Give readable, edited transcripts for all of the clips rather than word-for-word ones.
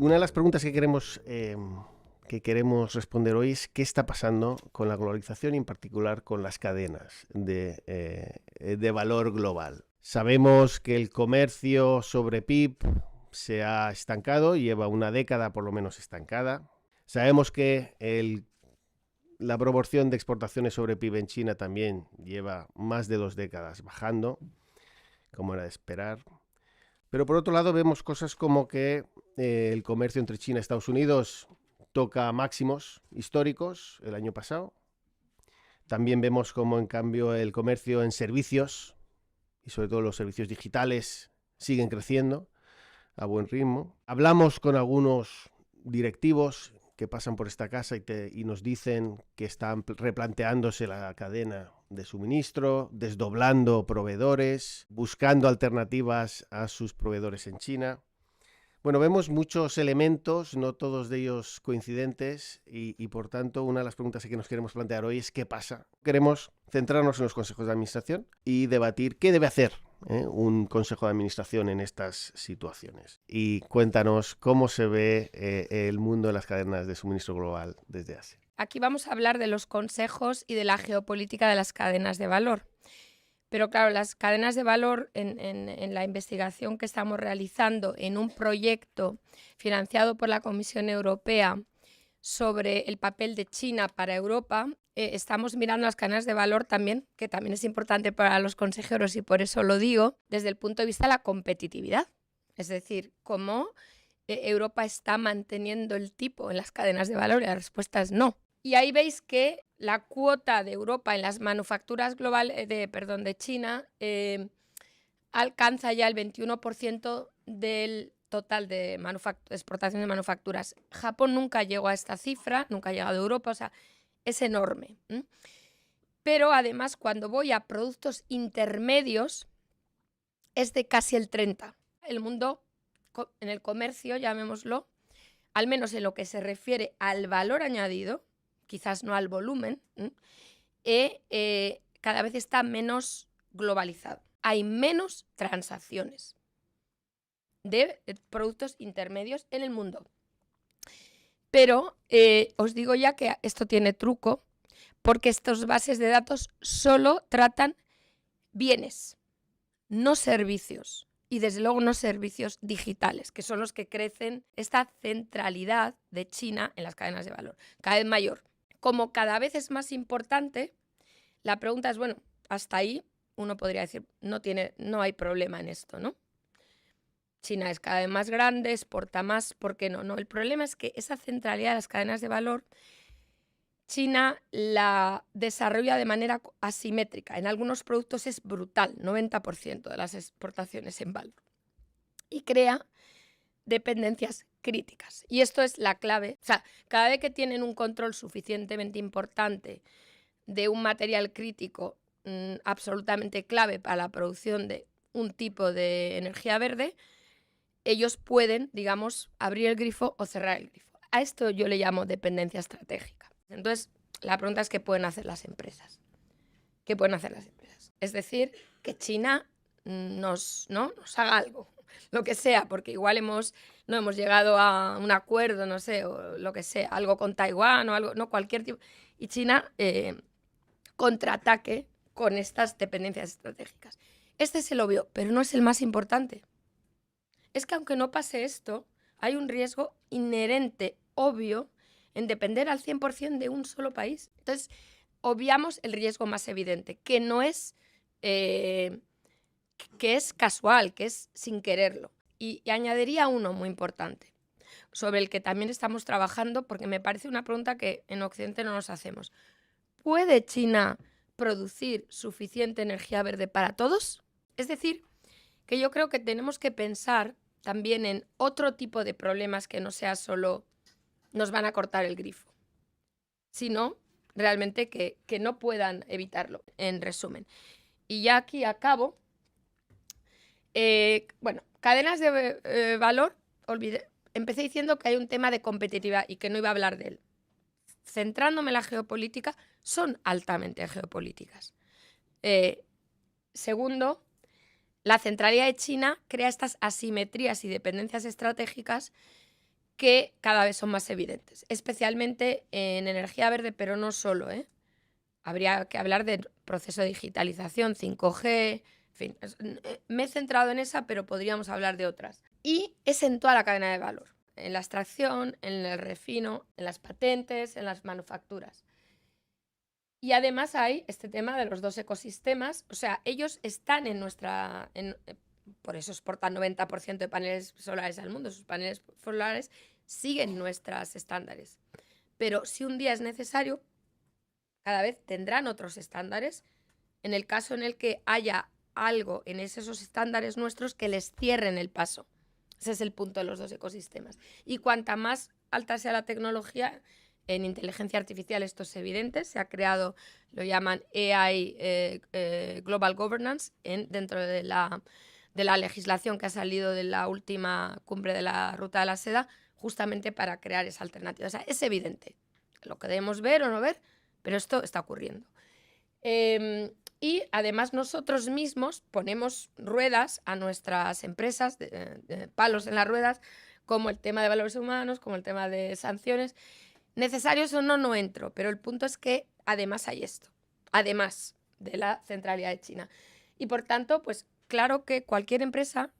una de las preguntas que queremos responder hoy es qué está pasando con la globalización y en particular con las cadenas de valor global. Sabemos que el comercio sobre PIB se ha estancado, lleva una década por lo menos estancada. Sabemos que la proporción de exportaciones sobre PIB en China también lleva más de 2 décadas bajando, como era de esperar. Pero por otro lado vemos cosas como que el comercio entre China y Estados Unidos toca máximos históricos el año pasado. También vemos como en cambio el comercio en servicios y sobre todo los servicios digitales siguen creciendo a buen ritmo. Hablamos con algunos directivos que pasan por esta casa y nos dicen que están replanteándose la cadena de suministro, desdoblando proveedores, buscando alternativas a sus proveedores en China. Bueno, vemos muchos elementos, no todos de ellos coincidentes, y por tanto una de las preguntas que nos queremos plantear hoy es ¿qué pasa? Queremos centrarnos en los consejos de administración y debatir qué debe hacer un consejo de administración en estas situaciones. Y cuéntanos cómo se ve el mundo de las cadenas de suministro global desde Asia. Aquí vamos a hablar de los consejos y de la geopolítica de las cadenas de valor. Pero claro, las cadenas de valor en la investigación que estamos realizando en un proyecto financiado por la Comisión Europea sobre el papel de China para Europa, estamos mirando las cadenas de valor también, que también es importante para los consejeros y por eso lo digo, desde el punto de vista de la competitividad. Es decir, cómo Europa está manteniendo el tipo en las cadenas de valor y la respuesta es no. Y ahí veis que la cuota de Europa en las manufacturas de China alcanza ya el 21% del total de exportación de manufacturas. Japón nunca llegó a esta cifra, nunca ha llegado a Europa, o sea, es enorme. Pero además, cuando voy a productos intermedios, es de casi el 30%. El mundo, en el comercio, llamémoslo, al menos en lo que se refiere al valor añadido, quizás no al volumen, cada vez está menos globalizado. Hay menos transacciones de productos intermedios en el mundo. Pero os digo ya que esto tiene truco, porque estas bases de datos solo tratan bienes, no servicios. Y desde luego no servicios digitales, que son los que crecen esta centralidad de China en las cadenas de valor, cada vez mayor. Como cada vez es más importante, la pregunta es, bueno, hasta ahí uno podría decir, no hay problema en esto, ¿no? China es cada vez más grande, exporta más, ¿por qué no? No, el problema es que esa centralidad de las cadenas de valor, China la desarrolla de manera asimétrica. En algunos productos es brutal, 90% de las exportaciones en valor. Y crea dependencias críticas. Y esto es la clave. O sea, cada vez que tienen un control suficientemente importante de un material crítico absolutamente clave para la producción de un tipo de energía verde, ellos pueden, digamos, abrir el grifo o cerrar el grifo. A esto yo le llamo dependencia estratégica. Entonces, la pregunta es ¿qué pueden hacer las empresas? ¿Qué pueden hacer las empresas? Es decir, que China nos haga algo, lo que sea, porque igual no hemos llegado a un acuerdo, no sé, o lo que sea, algo con Taiwán o algo, no, cualquier tipo. Y China contraataque con estas dependencias estratégicas. Este es el obvio, pero no es el más importante. Es que aunque no pase esto, hay un riesgo inherente, obvio, en depender al 100% de un solo país. Entonces, obviamos el riesgo más evidente, que no es, que es casual, que es sin quererlo. Y añadiría uno muy importante, sobre el que también estamos trabajando, porque me parece una pregunta que en Occidente no nos hacemos. ¿Puede China producir suficiente energía verde para todos? Es decir, que yo creo que tenemos que pensar también en otro tipo de problemas que no sea solo nos van a cortar el grifo, sino realmente que no puedan evitarlo, en resumen. Y ya aquí acabo. Bueno, cadenas de valor, empecé diciendo que hay un tema de competitividad y que no iba a hablar de él. Centrándome en la geopolítica, son altamente geopolíticas. Segundo, la centralidad de China crea estas asimetrías y dependencias estratégicas que cada vez son más evidentes, especialmente en energía verde, pero no solo, ¿eh? Habría que hablar del proceso de digitalización, 5G, en fin, me he centrado en esa, pero podríamos hablar de otras. Y es en toda la cadena de valor, en la extracción, en el refino, en las patentes, en las manufacturas. Y además hay este tema de los 2 ecosistemas, o sea, ellos están en nuestra... por eso exportan 90% de paneles solares al mundo, sus paneles solares siguen nuestros estándares. Pero si un día es necesario, cada vez tendrán otros estándares, en el caso en el que haya algo en esos estándares nuestros que les cierren el paso. Ese es el punto de los 2 ecosistemas. Y cuanta más alta sea la tecnología, en inteligencia artificial esto es evidente, se ha creado, lo llaman AI Global Governance, dentro de la legislación que ha salido de la última cumbre de la Ruta de la Seda, justamente para crear esa alternativa. O sea, es evidente, lo que debemos ver o no ver, pero esto está ocurriendo. Y además nosotros mismos ponemos ruedas a nuestras empresas, palos en las ruedas, como el tema de valores humanos, como el tema de sanciones. Necesarios o no, no entro, pero el punto es que además hay esto, además de la centralidad de China. Y por tanto, pues claro que cualquier empresa,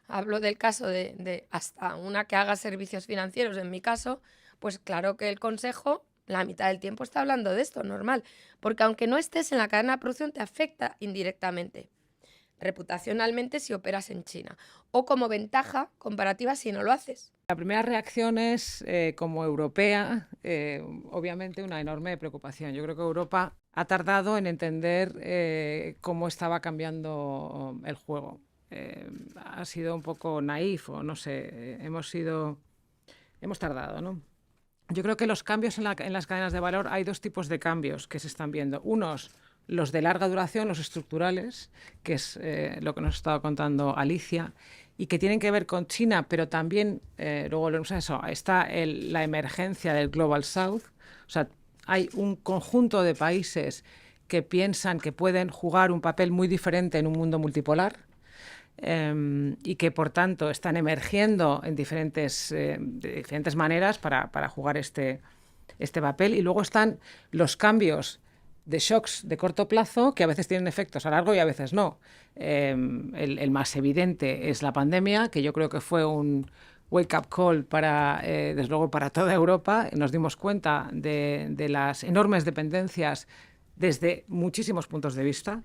hablo del caso de hasta una que haga servicios financieros, en mi caso, pues claro que el consejo la mitad del tiempo está hablando de esto, normal, porque aunque no estés en la cadena de producción te afecta indirectamente, reputacionalmente si operas en China, o como ventaja comparativa si no lo haces. La primera reacción es, como europea, obviamente una enorme preocupación. Yo creo que Europa ha tardado en entender cómo estaba cambiando el juego. Ha sido un poco naif, o no sé, hemos tardado, ¿no? Yo creo que los cambios en las cadenas de valor, hay 2 tipos de cambios que se están viendo. Unos, los de larga duración, los estructurales, que es lo que nos estaba contando Alicia, y que tienen que ver con China, pero también, luego volvemos a eso, está la emergencia del Global South. O sea, hay un conjunto de países que piensan que pueden jugar un papel muy diferente en un mundo multipolar. Y que por tanto están emergiendo en de diferentes maneras para jugar este papel. Y luego están los cambios de shocks de corto plazo que a veces tienen efectos a largo y a veces no. El más evidente es la pandemia, que yo creo que fue un wake-up call desde luego para toda Europa. Nos dimos cuenta de las enormes dependencias desde muchísimos puntos de vista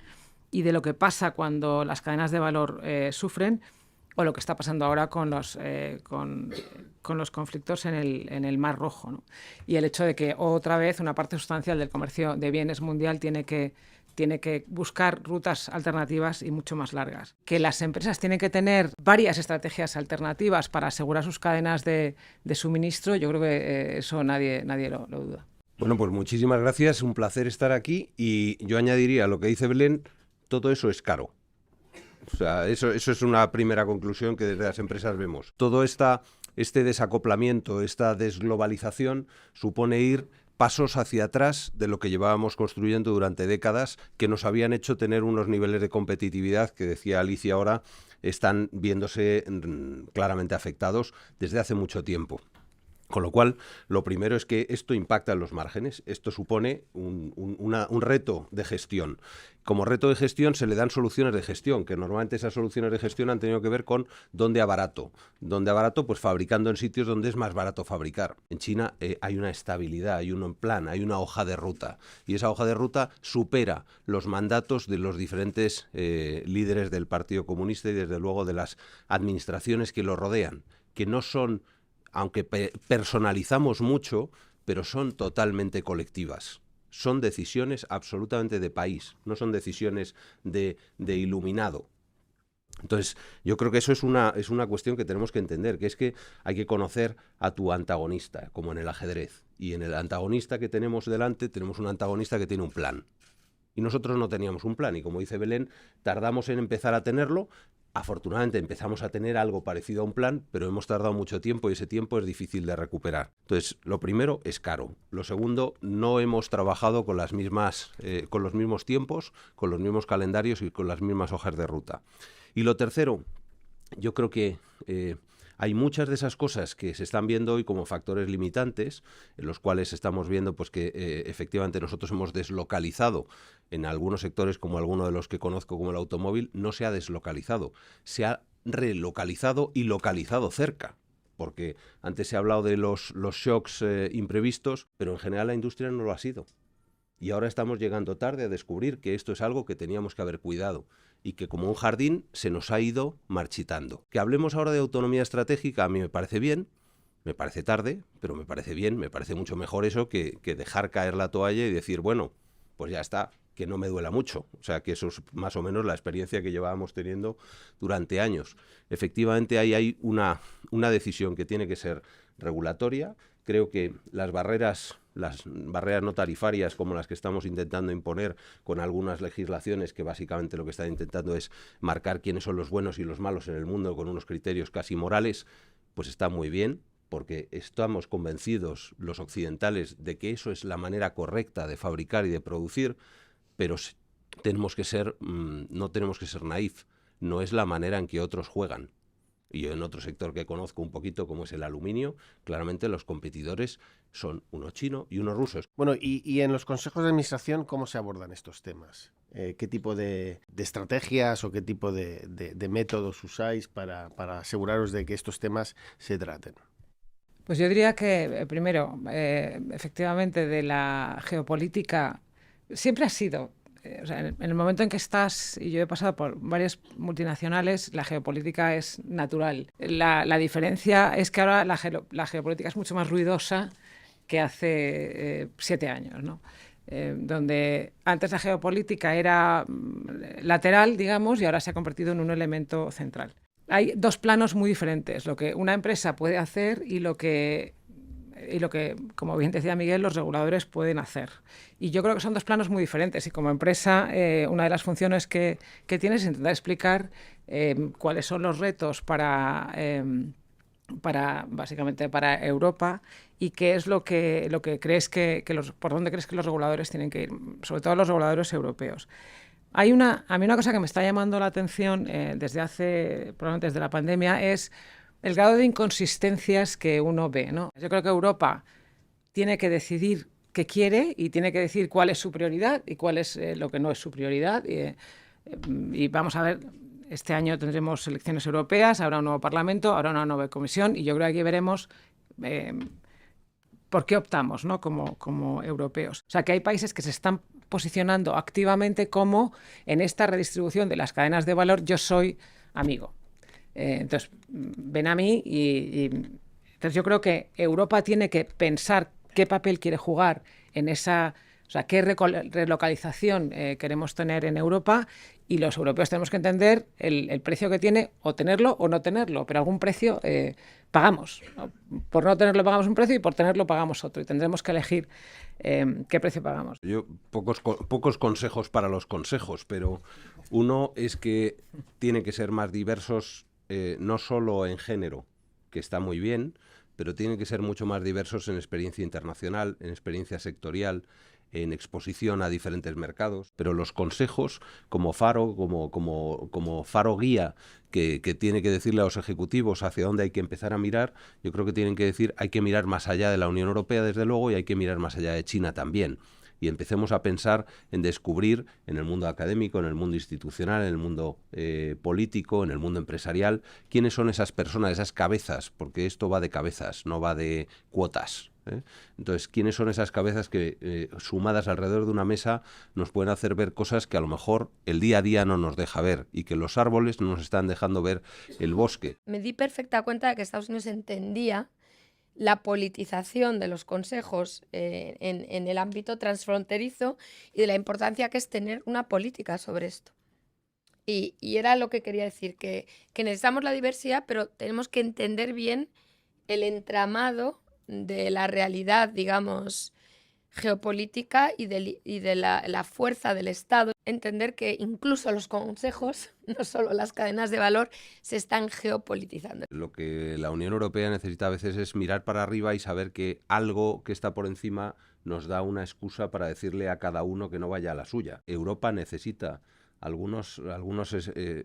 y de lo que pasa cuando las cadenas de valor sufren, o lo que está pasando ahora con los conflictos en el Mar Rojo, ¿no? Y el hecho de que otra vez una parte sustancial del comercio de bienes mundial tiene que buscar rutas alternativas y mucho más largas. Que las empresas tienen que tener varias estrategias alternativas para asegurar sus cadenas de suministro, yo creo que eso nadie lo duda. Bueno, pues muchísimas gracias, un placer estar aquí, y yo añadiría lo que dice Belén, todo eso es caro. O sea, eso es una primera conclusión que desde las empresas vemos. Todo este desacoplamiento, esta desglobalización supone ir pasos hacia atrás de lo que llevábamos construyendo durante décadas, que nos habían hecho tener unos niveles de competitividad que, decía Alicia ahora, están viéndose claramente afectados desde hace mucho tiempo. Con lo cual, lo primero es que esto impacta en los márgenes. Esto supone un reto de gestión. Como reto de gestión se le dan soluciones de gestión, que normalmente esas soluciones de gestión han tenido que ver con dónde abarato. ¿Dónde abarato? Pues fabricando en sitios donde es más barato fabricar. En China hay una estabilidad, hay un plan, hay una hoja de ruta. Y esa hoja de ruta supera los mandatos de los diferentes líderes del Partido Comunista y desde luego de las administraciones que lo rodean, que no son, aunque personalizamos mucho, pero son totalmente colectivas. Son decisiones absolutamente de país, no son decisiones de iluminado. Entonces, yo creo que eso es una cuestión que tenemos que entender, que es que hay que conocer a tu antagonista, como en el ajedrez. Y en el antagonista que tenemos delante, tenemos un antagonista que tiene un plan. Y nosotros no teníamos un plan, y como dice Belén, tardamos en empezar a tenerlo. Afortunadamente empezamos a tener algo parecido a un plan, pero hemos tardado mucho tiempo y ese tiempo es difícil de recuperar. Entonces, lo primero es caro. Lo segundo, no hemos trabajado con los mismos tiempos, con los mismos calendarios y con las mismas hojas de ruta. Y lo tercero, yo creo que hay muchas de esas cosas que se están viendo hoy como factores limitantes, en los cuales estamos viendo pues que efectivamente nosotros hemos deslocalizado en algunos sectores, como alguno de los que conozco como el automóvil. No se ha deslocalizado, se ha relocalizado y localizado cerca. Porque antes se ha hablado de los shocks imprevistos, pero en general la industria no lo ha sido. Y ahora estamos llegando tarde a descubrir que esto es algo que teníamos que haber cuidado y que como un jardín se nos ha ido marchitando. Que hablemos ahora de autonomía estratégica a mí me parece bien, me parece tarde, pero me parece bien, me parece mucho mejor eso que dejar caer la toalla y decir, bueno, pues ya está, que no me duela mucho. O sea, que eso es más o menos la experiencia que llevábamos teniendo durante años. Efectivamente, ahí hay una decisión que tiene que ser regulatoria. Creo que las barreras no tarifarias como las que estamos intentando imponer con algunas legislaciones que básicamente lo que están intentando es marcar quiénes son los buenos y los malos en el mundo con unos criterios casi morales, pues está muy bien, porque estamos convencidos los occidentales de que eso es la manera correcta de fabricar y de producir, pero tenemos que ser, no tenemos que ser naif, no es la manera en que otros juegan. Y yo en otro sector que conozco un poquito, como es el aluminio, claramente los competidores son uno chino y uno ruso. Bueno, y en los consejos de administración, ¿cómo se abordan estos temas? ¿Qué tipo de estrategias o qué tipo de métodos usáis para aseguraros de que estos temas se traten? Pues yo diría que, primero, efectivamente, de la geopolítica siempre ha sido, o sea, en el momento en que estás, y yo he pasado por varias multinacionales, la geopolítica es natural. La diferencia es que ahora la geopolítica es mucho más ruidosa que hace 7 años, ¿no? Donde antes la geopolítica era lateral, digamos, y ahora se ha convertido en un elemento central. Hay dos planos muy diferentes, lo que una empresa puede hacer y lo que, como bien decía Miguel, los reguladores pueden hacer. Y yo creo que son dos planos muy diferentes. Y como empresa, una de las funciones que tienes es intentar explicar cuáles son los retos básicamente para Europa y qué es lo que crees por dónde crees que los reguladores tienen que ir, sobre todo los reguladores europeos. A mí una cosa que me está llamando la atención probablemente desde la pandemia, es el grado de inconsistencias que uno ve, ¿no? Yo creo que Europa tiene que decidir qué quiere y tiene que decir cuál es su prioridad y cuál es lo que no es su prioridad. Y vamos a ver, este año tendremos elecciones europeas, habrá un nuevo Parlamento, habrá una nueva Comisión y yo creo que aquí veremos por qué optamos, ¿no? como europeos. O sea, que hay países que se están posicionando activamente como en esta redistribución de las cadenas de valor yo soy amigo. Entonces, ven a mí y entonces yo creo que Europa tiene que pensar qué papel quiere jugar en esa, o sea, qué relocalización queremos tener en Europa, y los europeos tenemos que entender el precio que tiene, o tenerlo o no tenerlo, pero algún precio pagamos. Por no tenerlo pagamos un precio y por tenerlo pagamos otro, y tendremos que elegir qué precio pagamos. Yo pocos consejos para los consejos, pero uno es que tienen que ser más diversos, no solo en género, que está muy bien, pero tienen que ser mucho más diversos en experiencia internacional, en experiencia sectorial, en exposición a diferentes mercados. Pero los consejos, como faro, como faro guía, que tiene que decirle a los ejecutivos hacia dónde hay que empezar a mirar, yo creo que tienen que decir, hay que mirar más allá de la Unión Europea, desde luego, y hay que mirar más allá de China también. Y empecemos a pensar en descubrir en el mundo académico, en el mundo institucional, en el mundo político, en el mundo empresarial, quiénes son esas personas, esas cabezas, porque esto va de cabezas, no va de cuotas. Entonces, ¿quiénes son esas cabezas que sumadas alrededor de una mesa nos pueden hacer ver cosas que a lo mejor el día a día no nos deja ver, y que los árboles no nos están dejando ver el bosque? Me di perfecta cuenta de que Estados Unidos entendía la politización de los consejos en el ámbito transfronterizo y de la importancia que es tener una política sobre esto. Y era lo que quería decir, que necesitamos la diversidad, pero tenemos que entender bien el entramado de la realidad, digamos, geopolítica y de la fuerza del Estado. Entender que incluso los consejos, no solo las cadenas de valor, se están geopolitizando. Lo que la Unión Europea necesita a veces es mirar para arriba y saber que algo que está por encima nos da una excusa para decirle a cada uno que no vaya a la suya. Europa necesita algunos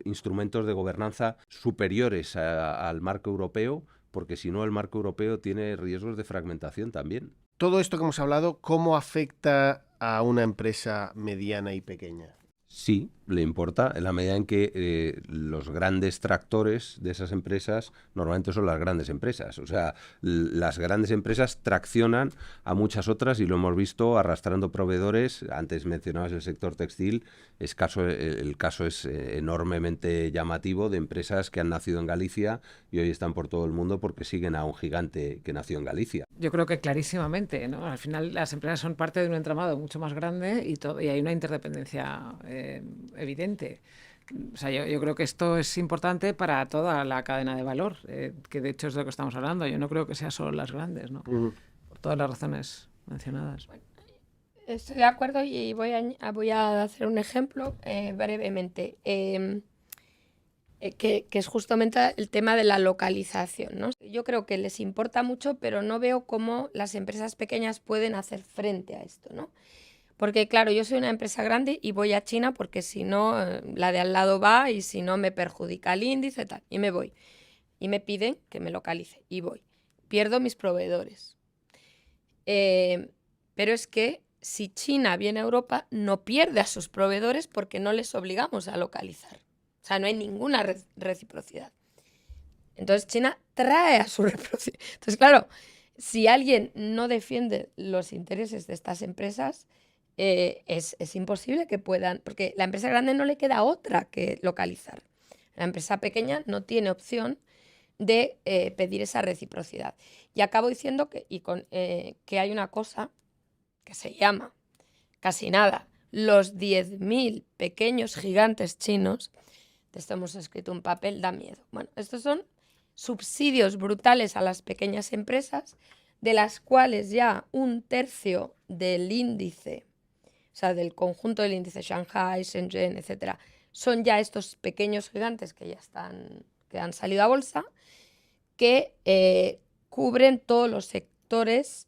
instrumentos de gobernanza superiores al marco europeo, porque si no el marco europeo tiene riesgos de fragmentación también. Todo esto que hemos hablado, ¿cómo afecta a una empresa mediana y pequeña? Sí, le importa, en la medida en que los grandes tractores de esas empresas normalmente son las grandes empresas. O sea, las grandes empresas traccionan a muchas otras y lo hemos visto arrastrando proveedores. Antes mencionabas el sector textil. El caso es enormemente llamativo de empresas que han nacido en Galicia y hoy están por todo el mundo porque siguen a un gigante que nació en Galicia. Yo creo que clarísimamente, ¿no? Al final las empresas son parte de un entramado mucho más grande y hay una interdependencia evidente. O sea, yo creo que esto es importante para toda la cadena de valor, que de hecho es de lo que estamos hablando. Yo no creo que sea solo las grandes, ¿no? Por todas las razones mencionadas. Bueno, estoy de acuerdo y voy a hacer un ejemplo brevemente, que es justamente el tema de la localización, ¿no? Yo creo que les importa mucho, pero no veo cómo las empresas pequeñas pueden hacer frente a esto, ¿no? Porque claro, yo soy una empresa grande y voy a China porque si no, la de al lado va y si no me perjudica el índice, tal, y me voy. Y me piden que me localice y voy. Pierdo mis proveedores. Pero es que si China viene a Europa, no pierde a sus proveedores porque no les obligamos a localizar. O sea, no hay ninguna reciprocidad. Entonces China trae a su reciprocidad. Entonces, claro, si alguien no defiende los intereses de estas empresas, es imposible que puedan, porque la empresa grande no le queda otra que localizar. La empresa pequeña no tiene opción de pedir esa reciprocidad. Y acabo diciendo que hay una cosa que se llama, casi nada, los 10.000 pequeños gigantes chinos. De esto hemos escrito un papel, da miedo. Bueno, estos son subsidios brutales a las pequeñas empresas, de las cuales ya 1/3 del índice, o sea, del conjunto del índice Shanghai, Shenzhen, etcétera, son ya estos pequeños gigantes que que han salido a bolsa, que cubren todos los sectores,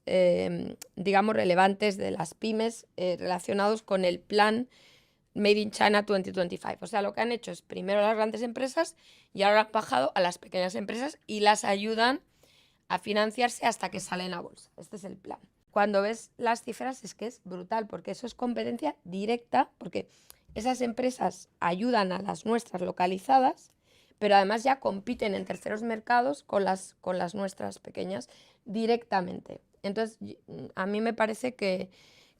digamos, relevantes de las pymes relacionados con el plan Made in China 2025. O sea, lo que han hecho es primero las grandes empresas y ahora han bajado a las pequeñas empresas y las ayudan a financiarse hasta que salen a bolsa. Este es el plan. Cuando ves las cifras es que es brutal, porque eso es competencia directa, porque esas empresas ayudan a las nuestras localizadas, pero además ya compiten en terceros mercados con las nuestras pequeñas directamente. Entonces, a mí me parece que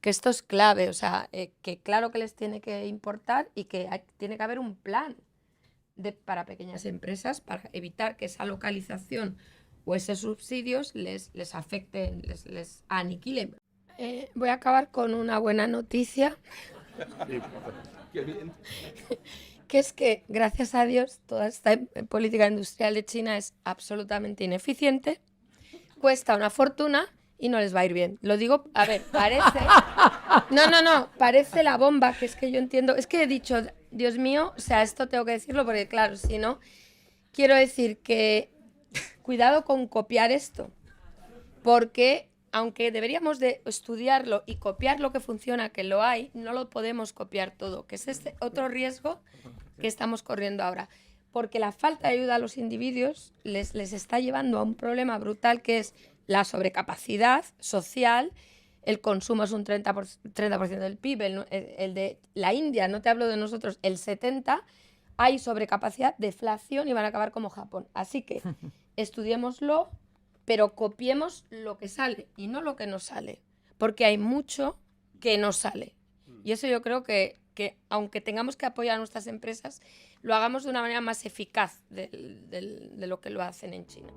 esto es clave, o sea, que claro que les tiene que importar y que tiene que haber un plan para pequeñas empresas para evitar que esa localización o esos subsidios les afecten, les aniquilen. Voy a acabar con una buena noticia. Qué bien. Que es que, gracias a Dios, toda esta política industrial de China es absolutamente ineficiente, cuesta una fortuna y no les va a ir bien. Lo digo, a ver, parece... No, parece la bomba, que es que yo entiendo... Es que he dicho, Dios mío, o sea, esto tengo que decirlo porque, claro, si no... Quiero decir que cuidado con copiar esto, porque aunque deberíamos de estudiarlo y copiar lo que funciona, que lo hay, no lo podemos copiar todo, que es este otro riesgo que estamos corriendo ahora. Porque la falta de ayuda a los individuos les está llevando a un problema brutal que es la sobrecapacidad social. El consumo es un 30% del PIB, el de la India, no te hablo de nosotros, el 70%, hay sobrecapacidad, deflación y van a acabar como Japón. Así que estudiémoslo, pero copiemos lo que sale y no lo que no sale, porque hay mucho que no sale. Y eso yo creo que aunque tengamos que apoyar a nuestras empresas, lo hagamos de una manera más eficaz de lo que lo hacen en China.